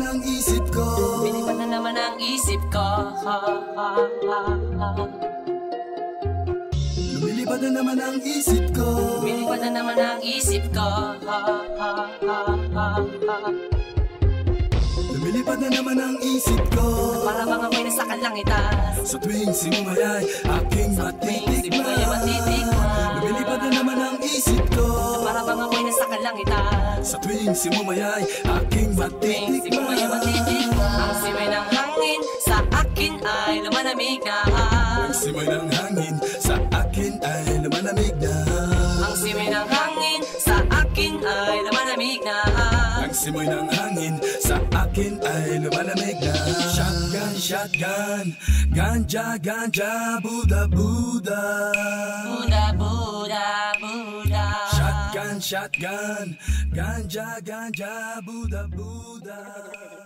ang isip ko. Lumilipad na naman ang isip ko. Lumilipad na naman ang isip ko. Lumilipad na naman ang isip ko. Lumilipad na naman ang isip ko. Para bang amoy na sa kalangitan. Sa tuwing simumay aking matitikman. Lumilipad na naman ang isip ko. Para bang amoy na sa kalangitan. Sa tuwing simumay aking matitikman. Ang simay ng hangin sa akin ay lumalamig na. Ang simay ng hangin sa akin ay lumalamig na. Ang simay ng hangin sa akin ay lumalamig na. Ang simoy ng hangin sa akin ay lumalamig na. Shotgun, shotgun, ganja, ganja, Buddha, Buddha. Buddha, Buddha, Buddha. Shotgun, shotgun, ganja, ganja, Buddha, Buddha.